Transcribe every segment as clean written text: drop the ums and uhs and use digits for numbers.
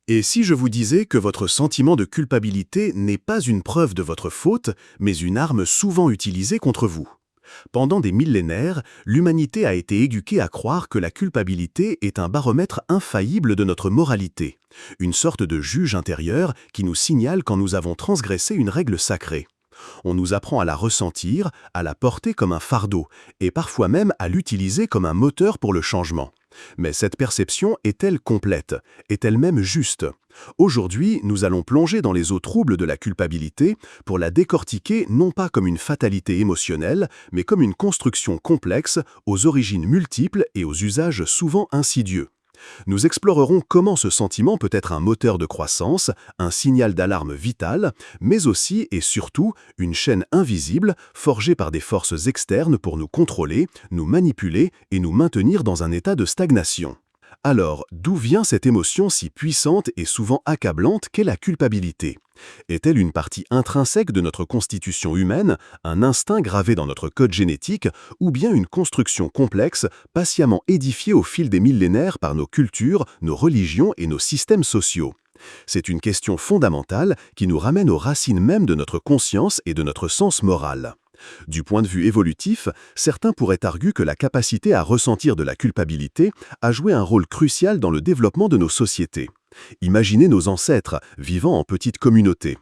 Et si je vous disais que votre sentiment de culpabilité n'est pas une preuve de votre faute, mais une arme souvent utilisée contre vous? Pendant des millénaires, l'humanité a été éduquée à croire que la culpabilité est un baromètre infaillible de notre moralité, une sorte de juge intérieur qui nous signale quand nous avons transgressé une règle sacrée. On nous apprend à la ressentir, à la porter comme un fardeau, et parfois même à l'utiliser comme un moteur pour le changement. Mais cette perception est-elle complète? Est-elle même juste? Aujourd'hui, nous allons plonger dans les eaux troubles de la culpabilité pour la décortiquer non pas comme une fatalité émotionnelle, mais comme une construction complexe, aux origines multiples et aux usages souvent insidieux. Nous explorerons comment ce sentiment peut être un moteur de croissance, un signal d'alarme vital, mais aussi et surtout une chaîne invisible forgée par des forces externes pour nous contrôler, nous manipuler et nous maintenir dans un état de stagnation. Alors, d'où vient cette émotion si puissante et souvent accablante qu'est la culpabilité? Est-elle une partie intrinsèque de notre constitution humaine, un instinct gravé dans notre code génétique, ou bien une construction complexe, patiemment édifiée au fil des millénaires par nos cultures, nos religions et nos systèmes sociaux? C'est une question fondamentale qui nous ramène aux racines mêmes de notre conscience et de notre sens moral. Du point de vue évolutif, certains pourraient arguer que la capacité à ressentir de la culpabilité a joué un rôle crucial dans le développement de nos sociétés. Imaginez nos ancêtres, vivant en petites communautés.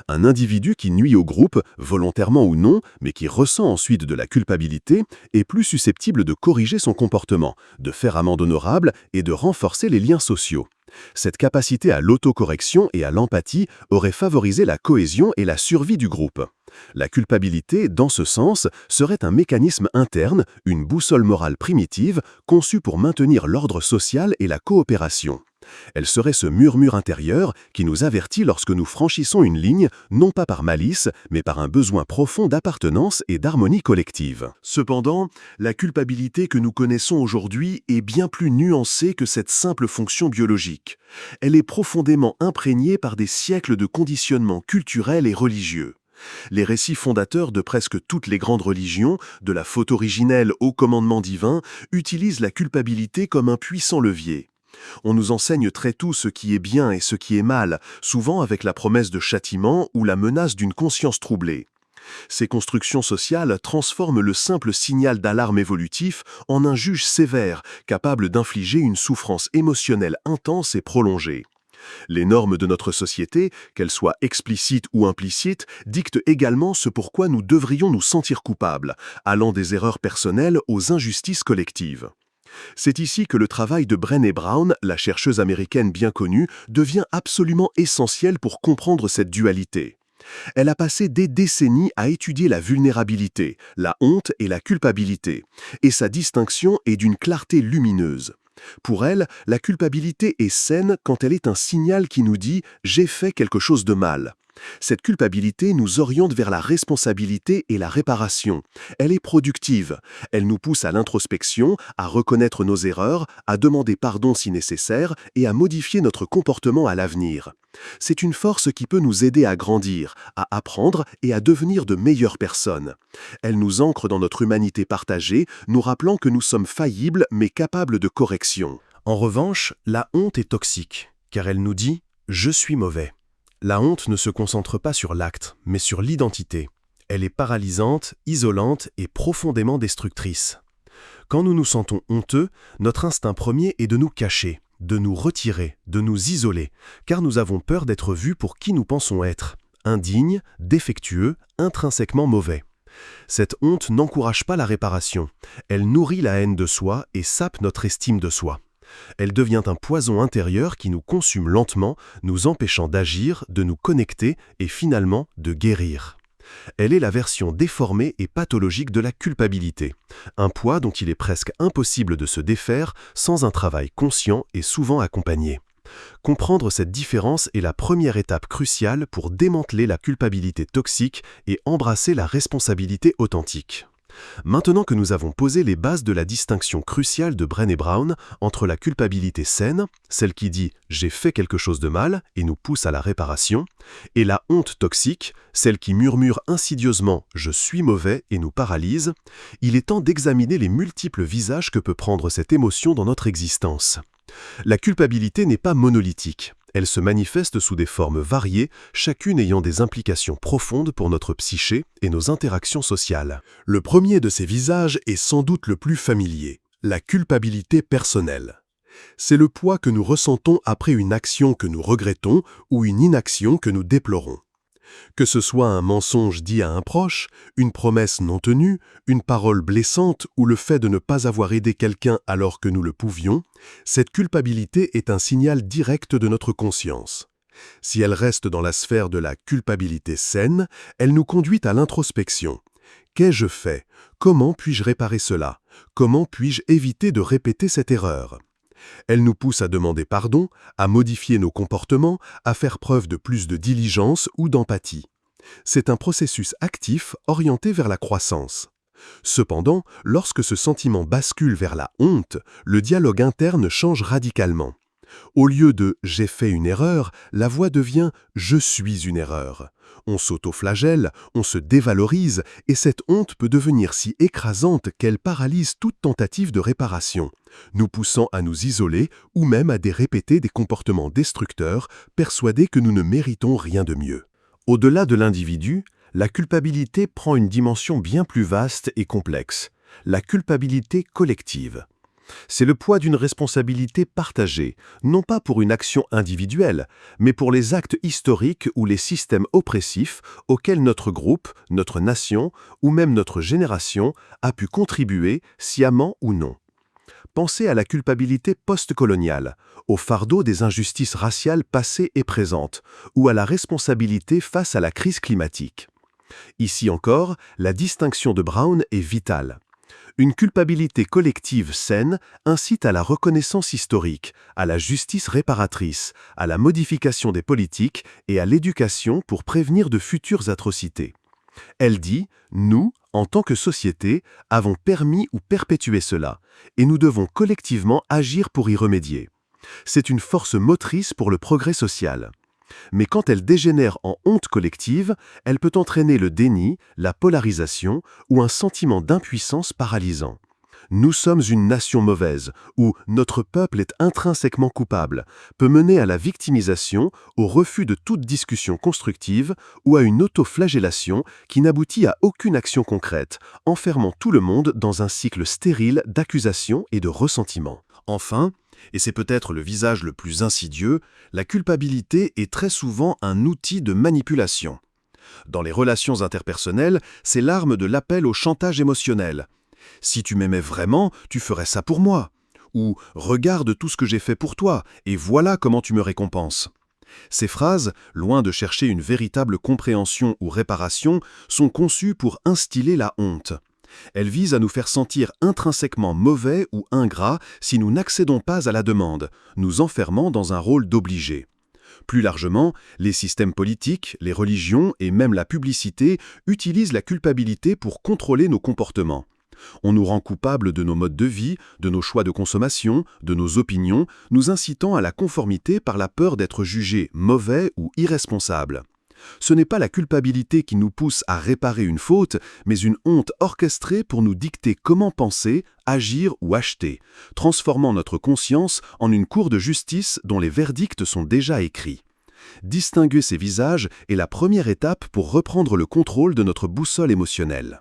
Un individu qui nuit au groupe, volontairement ou non, mais qui ressent ensuite de la culpabilité, est plus susceptible de corriger son comportement, de faire amende honorable et de renforcer les liens sociaux. Cette capacité à l'autocorrection et à l'empathie aurait favorisé la cohésion et la survie du groupe. La culpabilité, dans ce sens, serait un mécanisme interne, une boussole morale primitive, conçue pour maintenir l'ordre social et la coopération. Elle serait ce murmure intérieur qui nous avertit lorsque nous franchissons une ligne, non pas par malice, mais par un besoin profond d'appartenance et d'harmonie collective. Cependant, la culpabilité que nous connaissons aujourd'hui est bien plus nuancée que cette simple fonction biologique. Elle est profondément imprégnée par des siècles de conditionnements culturels et religieux. Les récits fondateurs de presque toutes les grandes religions, de la faute originelle au commandement divin, utilisent la culpabilité comme un puissant levier. On nous enseigne très tôt ce qui est bien et ce qui est mal, souvent avec la promesse de châtiment ou la menace d'une conscience troublée. Ces constructions sociales transforment le simple signal d'alarme évolutif en un juge sévère, capable d'infliger une souffrance émotionnelle intense et prolongée. Les normes de notre société, qu'elles soient explicites ou implicites, dictent également ce pourquoi nous devrions nous sentir coupables, allant des erreurs personnelles aux injustices collectives. C'est ici que le travail de Brené Brown, la chercheuse américaine bien connue, devient absolument essentiel pour comprendre cette dualité. Elle a passé des décennies à étudier la vulnérabilité, la honte et la culpabilité, et sa distinction est d'une clarté lumineuse. Pour elle, la culpabilité est saine quand elle est un signal qui nous dit « j'ai fait quelque chose de mal ». Cette culpabilité nous oriente vers la responsabilité et la réparation. Elle est productive. Elle nous pousse à l'introspection, à reconnaître nos erreurs, à demander pardon si nécessaire et à modifier notre comportement à l'avenir. C'est une force qui peut nous aider à grandir, à apprendre et à devenir de meilleures personnes. Elle nous ancre dans notre humanité partagée, nous rappelant que nous sommes faillibles mais capables de correction. En revanche, la honte est toxique, car elle nous dit « je suis mauvais ». La honte ne se concentre pas sur l'acte, mais sur l'identité. Elle est paralysante, isolante et profondément destructrice. Quand nous nous sentons honteux, notre instinct premier est de nous cacher, de nous retirer, de nous isoler, car nous avons peur d'être vus pour qui nous pensons être, indignes, défectueux, intrinsèquement mauvais. Cette honte n'encourage pas la réparation. Elle nourrit la haine de soi et sape notre estime de soi. Elle devient un poison intérieur qui nous consume lentement, nous empêchant d'agir, de nous connecter et finalement de guérir. Elle est la version déformée et pathologique de la culpabilité, un poids dont il est presque impossible de se défaire sans un travail conscient et souvent accompagné. Comprendre cette différence est la première étape cruciale pour démanteler la culpabilité toxique et embrasser la responsabilité authentique. Maintenant que nous avons posé les bases de la distinction cruciale de Brené Brown entre la culpabilité saine, celle qui dit « j'ai fait quelque chose de mal » et nous pousse à la réparation, et la honte toxique, celle qui murmure insidieusement « je suis mauvais » et nous paralyse, il est temps d'examiner les multiples visages que peut prendre cette émotion dans notre existence. La culpabilité n'est pas monolithique. Elle se manifeste sous des formes variées, chacune ayant des implications profondes pour notre psyché et nos interactions sociales. Le premier de ces visages est sans doute le plus familier, la culpabilité personnelle. C'est le poids que nous ressentons après une action que nous regrettons ou une inaction que nous déplorons. Que ce soit un mensonge dit à un proche, une promesse non tenue, une parole blessante ou le fait de ne pas avoir aidé quelqu'un alors que nous le pouvions, cette culpabilité est un signal direct de notre conscience. Si elle reste dans la sphère de la culpabilité saine, elle nous conduit à l'introspection. Qu'ai-je fait? Comment puis-je réparer cela? Comment puis-je éviter de répéter cette erreur? Elle nous pousse à demander pardon, à modifier nos comportements, à faire preuve de plus de diligence ou d'empathie. C'est un processus actif orienté vers la croissance. Cependant, lorsque ce sentiment bascule vers la honte, le dialogue interne change radicalement. Au lieu de « j'ai fait une erreur », la voix devient « je suis une erreur ». On s'auto-flagelle, on se dévalorise et cette honte peut devenir si écrasante qu'elle paralyse toute tentative de réparation, nous poussant à nous isoler ou même à répéter des comportements destructeurs, persuadés que nous ne méritons rien de mieux. Au-delà de l'individu, la culpabilité prend une dimension bien plus vaste et complexe, la culpabilité collective. C'est le poids d'une responsabilité partagée, non pas pour une action individuelle, mais pour les actes historiques ou les systèmes oppressifs auxquels notre groupe, notre nation ou même notre génération a pu contribuer, sciemment ou non. Pensez à la culpabilité post-coloniale, au fardeau des injustices raciales passées et présentes, ou à la responsabilité face à la crise climatique. Ici encore, la distinction de Brown est vitale. Une culpabilité collective saine incite à la reconnaissance historique, à la justice réparatrice, à la modification des politiques et à l'éducation pour prévenir de futures atrocités. Elle dit « Nous, en tant que société, avons permis ou perpétué cela, et nous devons collectivement agir pour y remédier. » C'est une force motrice pour le progrès social. Mais quand elle dégénère en honte collective, elle peut entraîner le déni, la polarisation ou un sentiment d'impuissance paralysant. Nous sommes une nation mauvaise ou notre peuple est intrinsèquement coupable peut mener à la victimisation, au refus de toute discussion constructive ou à une autoflagellation qui n'aboutit à aucune action concrète, enfermant tout le monde dans un cycle stérile d'accusations et de ressentiment. Enfin, et c'est peut-être le visage le plus insidieux, la culpabilité est très souvent un outil de manipulation. Dans les relations interpersonnelles, c'est l'arme de l'appel au chantage émotionnel. « Si tu m'aimais vraiment, tu ferais ça pour moi » ou « Regarde tout ce que j'ai fait pour toi, et voilà comment tu me récompenses ». Ces phrases, loin de chercher une véritable compréhension ou réparation, sont conçues pour instiller la honte. Elles visent à nous faire sentir intrinsèquement mauvais ou ingrats si nous n'accédons pas à la demande, nous enfermant dans un rôle d'obligé. Plus largement, les systèmes politiques, les religions et même la publicité utilisent la culpabilité pour contrôler nos comportements. On nous rend coupables de nos modes de vie, de nos choix de consommation, de nos opinions, nous incitant à la conformité par la peur d'être jugés mauvais ou irresponsables. Ce n'est pas la culpabilité qui nous pousse à réparer une faute, mais une honte orchestrée pour nous dicter comment penser, agir ou acheter, transformant notre conscience en une cour de justice dont les verdicts sont déjà écrits. Distinguer ces visages est la première étape pour reprendre le contrôle de notre boussole émotionnelle.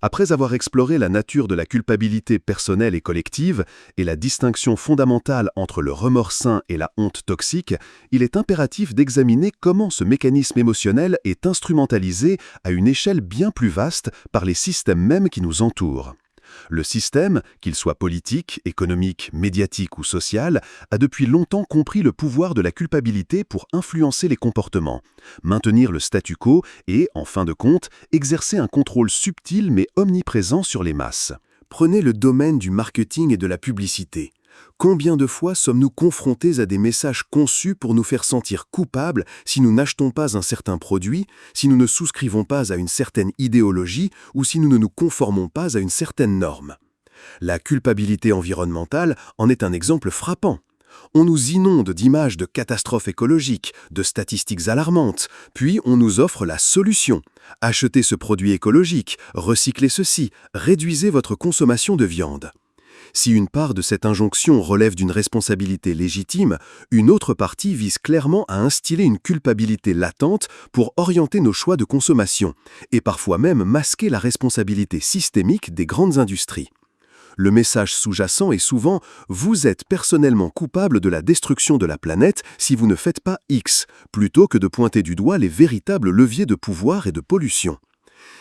Après avoir exploré la nature de la culpabilité personnelle et collective et la distinction fondamentale entre le remords sain et la honte toxique, il est impératif d'examiner comment ce mécanisme émotionnel est instrumentalisé à une échelle bien plus vaste par les systèmes mêmes qui nous entourent. Le système, qu'il soit politique, économique, médiatique ou social, a depuis longtemps compris le pouvoir de la culpabilité pour influencer les comportements, maintenir le statu quo et, en fin de compte, exercer un contrôle subtil mais omniprésent sur les masses. Prenez le domaine du marketing et de la publicité. Combien de fois sommes-nous confrontés à des messages conçus pour nous faire sentir coupables si nous n'achetons pas un certain produit, si nous ne souscrivons pas à une certaine idéologie ou si nous ne nous conformons pas à une certaine norme? La culpabilité environnementale en est un exemple frappant. On nous inonde d'images de catastrophes écologiques, de statistiques alarmantes, puis on nous offre la solution. Achetez ce produit écologique, recyclez ceci, réduisez votre consommation de viande. Si une part de cette injonction relève d'une responsabilité légitime, une autre partie vise clairement à instiller une culpabilité latente pour orienter nos choix de consommation, et parfois même masquer la responsabilité systémique des grandes industries. Le message sous-jacent est souvent « Vous êtes personnellement coupable de la destruction de la planète si vous ne faites pas X », plutôt que de pointer du doigt les véritables leviers de pouvoir et de pollution.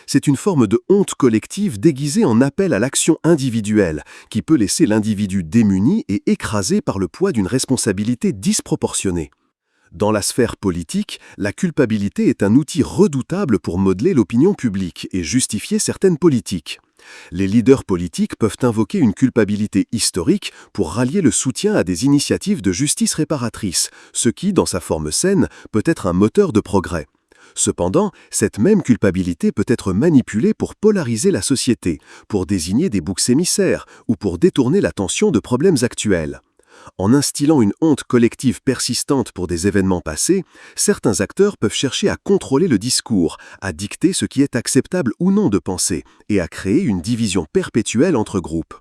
C'est une forme de honte collective déguisée en appel à l'action individuelle, qui peut laisser l'individu démuni et écrasé par le poids d'une responsabilité disproportionnée. Dans la sphère politique, la culpabilité est un outil redoutable pour modeler l'opinion publique et justifier certaines politiques. Les leaders politiques peuvent invoquer une culpabilité historique pour rallier le soutien à des initiatives de justice réparatrice, ce qui, dans sa forme saine, peut être un moteur de progrès. Cependant, cette même culpabilité peut être manipulée pour polariser la société, pour désigner des boucs émissaires ou pour détourner l'attention de problèmes actuels. En instillant une honte collective persistante pour des événements passés, certains acteurs peuvent chercher à contrôler le discours, à dicter ce qui est acceptable ou non de penser, et à créer une division perpétuelle entre groupes.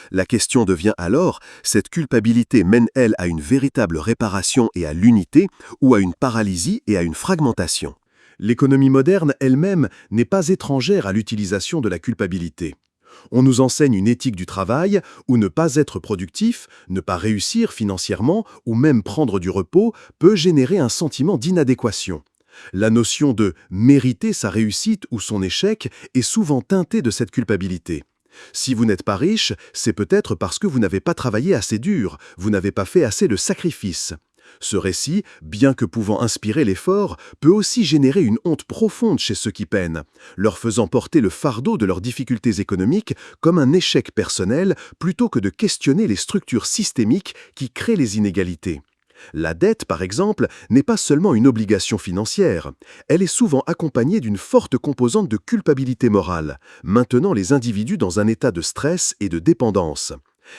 La question devient alors, cette culpabilité mène-t-elle à une véritable réparation et à l'unité, ou à une paralysie et à une fragmentation ? L'économie moderne elle-même n'est pas étrangère à l'utilisation de la culpabilité. On nous enseigne une éthique du travail où ne pas être productif, ne pas réussir financièrement ou même prendre du repos peut générer un sentiment d'inadéquation. La notion de mériter sa réussite ou son échec est souvent teintée de cette culpabilité. Si vous n'êtes pas riche, c'est peut-être parce que vous n'avez pas travaillé assez dur, vous n'avez pas fait assez de sacrifices. Ce récit, bien que pouvant inspirer l'effort, peut aussi générer une honte profonde chez ceux qui peinent, leur faisant porter le fardeau de leurs difficultés économiques comme un échec personnel plutôt que de questionner les structures systémiques qui créent les inégalités. La dette, par exemple, n'est pas seulement une obligation financière, elle est souvent accompagnée d'une forte composante de culpabilité morale, maintenant les individus dans un état de stress et de dépendance.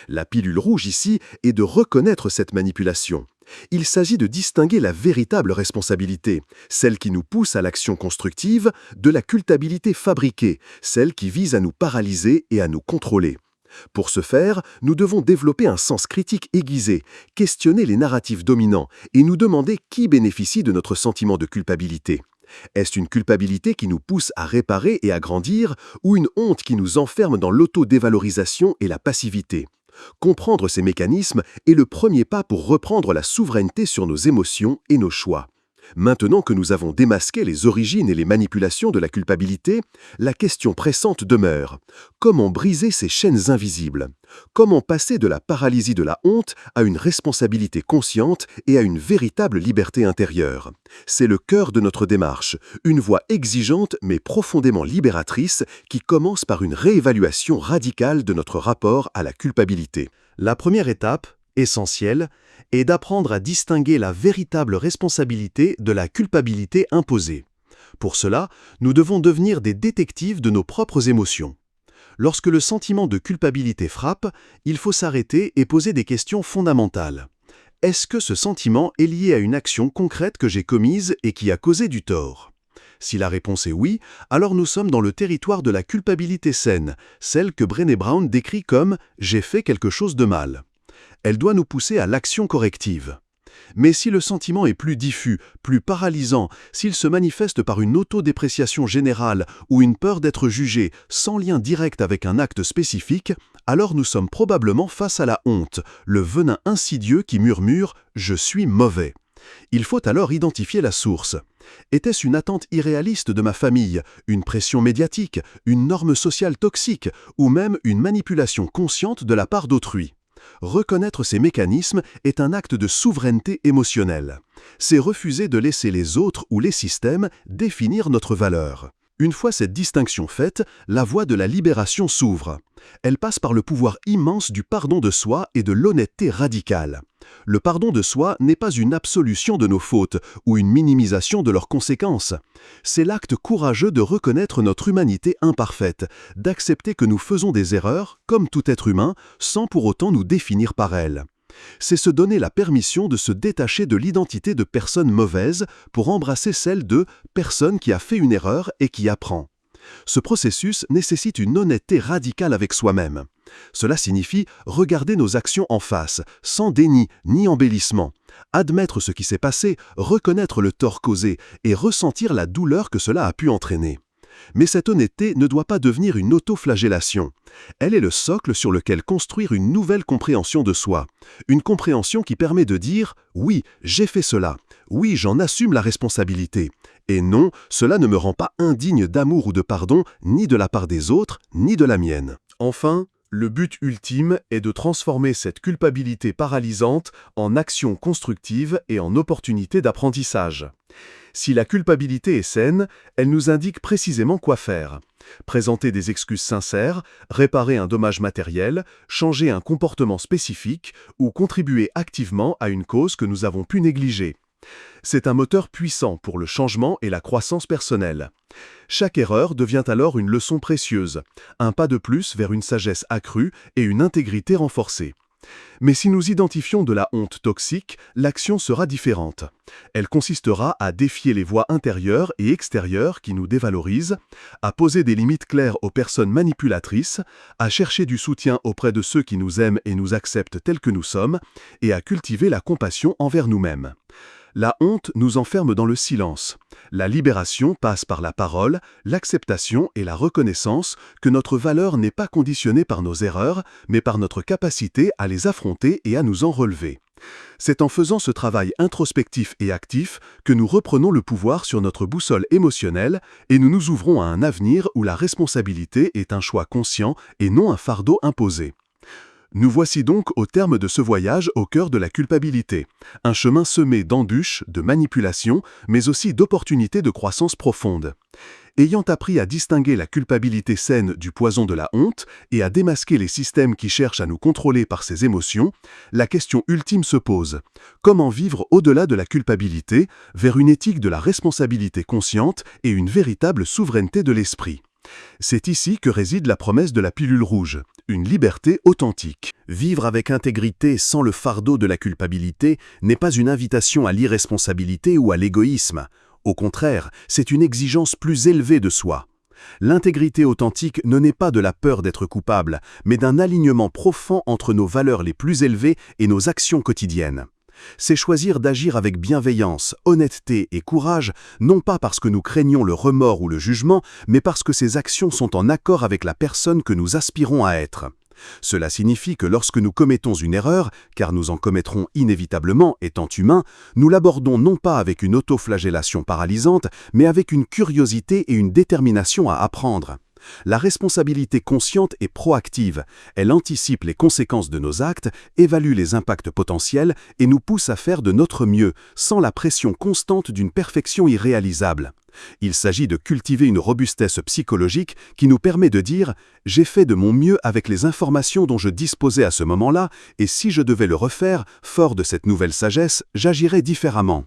La pilule rouge ici est de reconnaître cette manipulation. Il s'agit de distinguer la véritable responsabilité, celle qui nous pousse à l'action constructive, de la culpabilité fabriquée, celle qui vise à nous paralyser et à nous contrôler. Pour ce faire, nous devons développer un sens critique aiguisé, questionner les narratifs dominants et nous demander qui bénéficie de notre sentiment de culpabilité. Est-ce une culpabilité qui nous pousse à réparer et à grandir ou une honte qui nous enferme dans l'autodévalorisation et la passivité ? Comprendre ces mécanismes est le premier pas pour reprendre la souveraineté sur nos émotions et nos choix. Maintenant que nous avons démasqué les origines et les manipulations de la culpabilité, la question pressante demeure. Comment briser ces chaînes invisibles ? Comment passer de la paralysie de la honte à une responsabilité consciente et à une véritable liberté intérieure ? C'est le cœur de notre démarche, une voie exigeante mais profondément libératrice qui commence par une réévaluation radicale de notre rapport à la culpabilité. La première étape, essentielle, est d'apprendre à distinguer la véritable responsabilité de la culpabilité imposée. Pour cela, nous devons devenir des détectives de nos propres émotions. Lorsque le sentiment de culpabilité frappe, il faut s'arrêter et poser des questions fondamentales. Est-ce que ce sentiment est lié à une action concrète que j'ai commise et qui a causé du tort ? Si la réponse est oui, alors nous sommes dans le territoire de la culpabilité saine, celle que Brené Brown décrit comme « j'ai fait quelque chose de mal ». Elle doit nous pousser à l'action corrective. Mais si le sentiment est plus diffus, plus paralysant, s'il se manifeste par une autodépréciation générale ou une peur d'être jugé sans lien direct avec un acte spécifique, alors nous sommes probablement face à la honte, le venin insidieux qui murmure « je suis mauvais ». Il faut alors identifier la source. Était-ce une attente irréaliste de ma famille, une pression médiatique, une norme sociale toxique ou même une manipulation consciente de la part d'autrui ? Reconnaître ces mécanismes est un acte de souveraineté émotionnelle. C'est refuser de laisser les autres ou les systèmes définir notre valeur. Une fois cette distinction faite, la voie de la libération s'ouvre. Elle passe par le pouvoir immense du pardon de soi et de l'honnêteté radicale. Le pardon de soi n'est pas une absolution de nos fautes ou une minimisation de leurs conséquences. C'est l'acte courageux de reconnaître notre humanité imparfaite, d'accepter que nous faisons des erreurs, comme tout être humain, sans pour autant nous définir par elles. C'est se donner la permission de se détacher de l'identité de personne mauvaise pour embrasser celle de personne qui a fait une erreur et qui apprend. Ce processus nécessite une honnêteté radicale avec soi-même. Cela signifie regarder nos actions en face, sans déni ni embellissement. Admettre ce qui s'est passé, reconnaître le tort causé et ressentir la douleur que cela a pu entraîner. Mais cette honnêteté ne doit pas devenir une autoflagellation. Elle est le socle sur lequel construire une nouvelle compréhension de soi. Une compréhension qui permet de dire « Oui, j'ai fait cela. Oui, j'en assume la responsabilité. Et non, cela ne me rend pas indigne d'amour ou de pardon, ni de la part des autres, ni de la mienne. » Enfin, le but ultime est de transformer cette culpabilité paralysante en action constructive et en opportunité d'apprentissage. Si la culpabilité est saine, elle nous indique précisément quoi faire. Présenter des excuses sincères, réparer un dommage matériel, changer un comportement spécifique ou contribuer activement à une cause que nous avons pu négliger. C'est un moteur puissant pour le changement et la croissance personnelle. Chaque erreur devient alors une leçon précieuse, un pas de plus vers une sagesse accrue et une intégrité renforcée. Mais si nous identifions de la honte toxique, l'action sera différente. Elle consistera à défier les voix intérieures et extérieures qui nous dévalorisent, à poser des limites claires aux personnes manipulatrices, à chercher du soutien auprès de ceux qui nous aiment et nous acceptent tels que nous sommes, et à cultiver la compassion envers nous-mêmes. La honte nous enferme dans le silence. La libération passe par la parole, l'acceptation et la reconnaissance que notre valeur n'est pas conditionnée par nos erreurs, mais par notre capacité à les affronter et à nous en relever. C'est en faisant ce travail introspectif et actif que nous reprenons le pouvoir sur notre boussole émotionnelle et nous nous ouvrons à un avenir où la responsabilité est un choix conscient et non un fardeau imposé. Nous voici donc au terme de ce voyage au cœur de la culpabilité, un chemin semé d'embûches, de manipulations, mais aussi d'opportunités de croissance profonde. Ayant appris à distinguer la culpabilité saine du poison de la honte et à démasquer les systèmes qui cherchent à nous contrôler par ces émotions, la question ultime se pose. Comment vivre au-delà de la culpabilité, vers une éthique de la responsabilité consciente et une véritable souveraineté de l'esprit ? C'est ici que réside la promesse de la pilule rouge, une liberté authentique. Vivre avec intégrité sans le fardeau de la culpabilité n'est pas une invitation à l'irresponsabilité ou à l'égoïsme. Au contraire, c'est une exigence plus élevée de soi. L'intégrité authentique ne naît pas de la peur d'être coupable, mais d'un alignement profond entre nos valeurs les plus élevées et nos actions quotidiennes. C'est choisir d'agir avec bienveillance, honnêteté et courage, non pas parce que nous craignons le remords ou le jugement, mais parce que ces actions sont en accord avec la personne que nous aspirons à être. Cela signifie que lorsque nous commettons une erreur, car nous en commettrons inévitablement étant humains, nous l'abordons non pas avec une autoflagellation paralysante, mais avec une curiosité et une détermination à apprendre. La responsabilité consciente est proactive. Elle anticipe les conséquences de nos actes, évalue les impacts potentiels et nous pousse à faire de notre mieux, sans la pression constante d'une perfection irréalisable. Il s'agit de cultiver une robustesse psychologique qui nous permet de dire « J'ai fait de mon mieux avec les informations dont je disposais à ce moment-là, et si je devais le refaire, fort de cette nouvelle sagesse, j'agirais différemment. »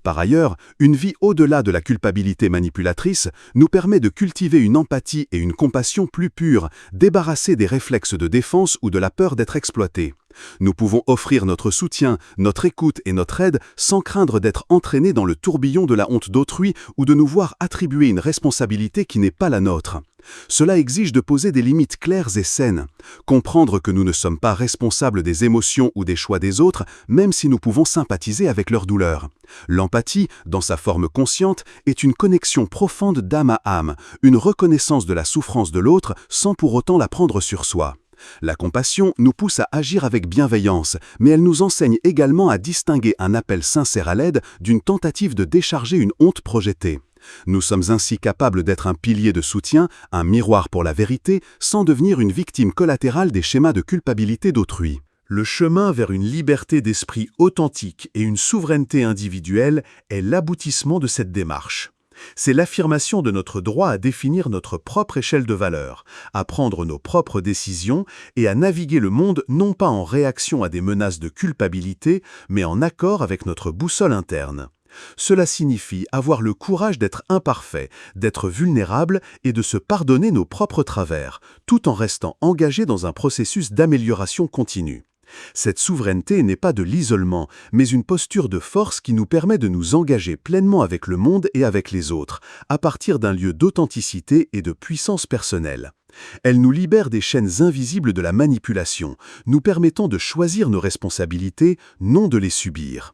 Par ailleurs, une vie au-delà de la culpabilité manipulatrice nous permet de cultiver une empathie et une compassion plus pures, débarrassée des réflexes de défense ou de la peur d'être exploités. Nous pouvons offrir notre soutien, notre écoute et notre aide sans craindre d'être entraînés dans le tourbillon de la honte d'autrui ou de nous voir attribuer une responsabilité qui n'est pas la nôtre. Cela exige de poser des limites claires et saines, comprendre que nous ne sommes pas responsables des émotions ou des choix des autres, même si nous pouvons sympathiser avec leur douleur. L'empathie, dans sa forme consciente, est une connexion profonde d'âme à âme, une reconnaissance de la souffrance de l'autre sans pour autant la prendre sur soi. La compassion nous pousse à agir avec bienveillance, mais elle nous enseigne également à distinguer un appel sincère à l'aide d'une tentative de décharger une honte projetée. Nous sommes ainsi capables d'être un pilier de soutien, un miroir pour la vérité, sans devenir une victime collatérale des schémas de culpabilité d'autrui. Le chemin vers une liberté d'esprit authentique et une souveraineté individuelle est l'aboutissement de cette démarche. C'est l'affirmation de notre droit à définir notre propre échelle de valeur, à prendre nos propres décisions et à naviguer le monde non pas en réaction à des menaces de culpabilité, mais en accord avec notre boussole interne. Cela signifie avoir le courage d'être imparfait, d'être vulnérable et de se pardonner nos propres travers, tout en restant engagé dans un processus d'amélioration continue. Cette souveraineté n'est pas de l'isolement, mais une posture de force qui nous permet de nous engager pleinement avec le monde et avec les autres, à partir d'un lieu d'authenticité et de puissance personnelle. Elle nous libère des chaînes invisibles de la manipulation, nous permettant de choisir nos responsabilités, non de les subir.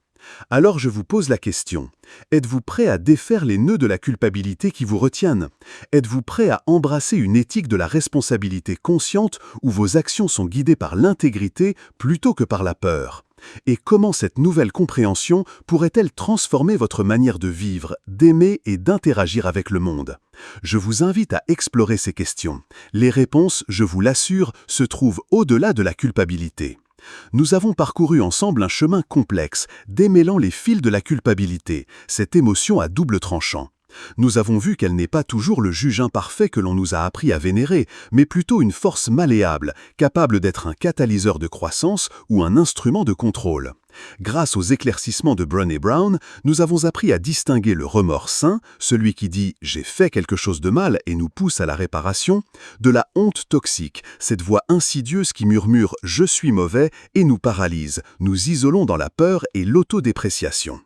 Alors je vous pose la question, êtes-vous prêt à défaire les nœuds de la culpabilité qui vous retiennent? Êtes-vous prêt à embrasser une éthique de la responsabilité consciente où vos actions sont guidées par l'intégrité plutôt que par la peur? Et comment cette nouvelle compréhension pourrait-elle transformer votre manière de vivre, d'aimer et d'interagir avec le monde? Je vous invite à explorer ces questions. Les réponses, je vous l'assure, se trouvent au-delà de la culpabilité. Nous avons parcouru ensemble un chemin complexe, démêlant les fils de la culpabilité, cette émotion à double tranchant. Nous avons vu qu'elle n'est pas toujours le juge imparfait que l'on nous a appris à vénérer, mais plutôt une force malléable, capable d'être un catalyseur de croissance ou un instrument de contrôle. Grâce aux éclaircissements de Brené Brown, nous avons appris à distinguer le remords sain, celui qui dit « j'ai fait quelque chose de mal » et nous pousse à la réparation, de la honte toxique, cette voix insidieuse qui murmure « je suis mauvais » et nous paralyse, nous isolons dans la peur et l'autodépréciation.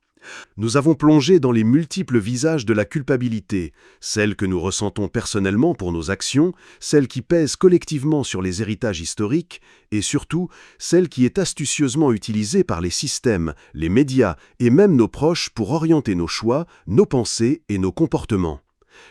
Nous avons plongé dans les multiples visages de la culpabilité, celle que nous ressentons personnellement pour nos actions, celle qui pèse collectivement sur les héritages historiques, et surtout, celle qui est astucieusement utilisée par les systèmes, les médias et même nos proches pour orienter nos choix, nos pensées et nos comportements.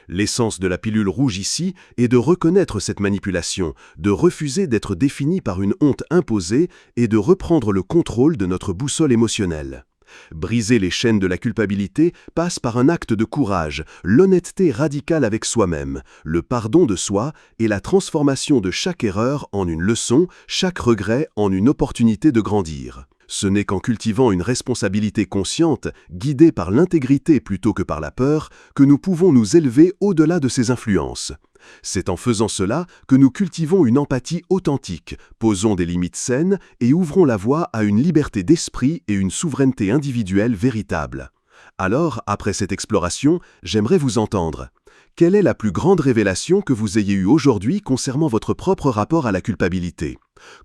L'essence de la pilule rouge ici est de reconnaître cette manipulation, de refuser d'être défini par une honte imposée et de reprendre le contrôle de notre boussole émotionnelle. Briser les chaînes de la culpabilité passe par un acte de courage, l'honnêteté radicale avec soi-même, le pardon de soi et la transformation de chaque erreur en une leçon, chaque regret en une opportunité de grandir. Ce n'est qu'en cultivant une responsabilité consciente, guidée par l'intégrité plutôt que par la peur, que nous pouvons nous élever au-delà de ces influences. C'est en faisant cela que nous cultivons une empathie authentique, posons des limites saines et ouvrons la voie à une liberté d'esprit et une souveraineté individuelle véritable. Alors, après cette exploration, j'aimerais vous entendre. Quelle est la plus grande révélation que vous ayez eue aujourd'hui concernant votre propre rapport à la culpabilité?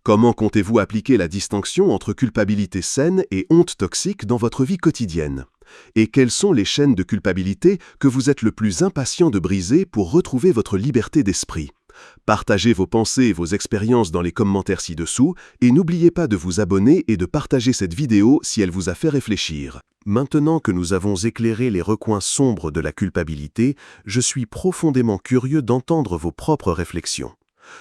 Comment comptez-vous appliquer la distinction entre culpabilité saine et honte toxique dans votre vie quotidienne? Et quelles sont les chaînes de culpabilité que vous êtes le plus impatient de briser pour retrouver votre liberté d'esprit? Partagez vos pensées et vos expériences dans les commentaires ci-dessous et n'oubliez pas de vous abonner et de partager cette vidéo si elle vous a fait réfléchir. Maintenant que nous avons éclairé les recoins sombres de la culpabilité, je suis profondément curieux d'entendre vos propres réflexions.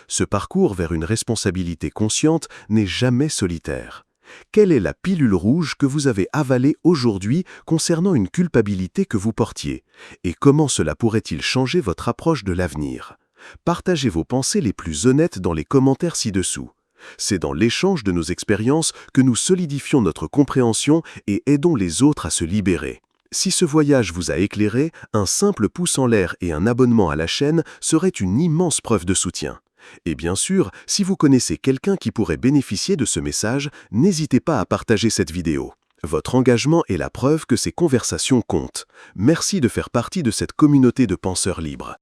Ce parcours vers une responsabilité consciente n'est jamais solitaire. Quelle est la pilule rouge que vous avez avalée aujourd'hui concernant une culpabilité que vous portiez? Et comment cela pourrait-il changer votre approche de l'avenir? Partagez vos pensées les plus honnêtes dans les commentaires ci-dessous. C'est dans l'échange de nos expériences que nous solidifions notre compréhension et aidons les autres à se libérer. Si ce voyage vous a éclairé, un simple pouce en l'air et un abonnement à la chaîne seraient une immense preuve de soutien. Et bien sûr, si vous connaissez quelqu'un qui pourrait bénéficier de ce message, n'hésitez pas à partager cette vidéo. Votre engagement est la preuve que ces conversations comptent. Merci de faire partie de cette communauté de penseurs libres.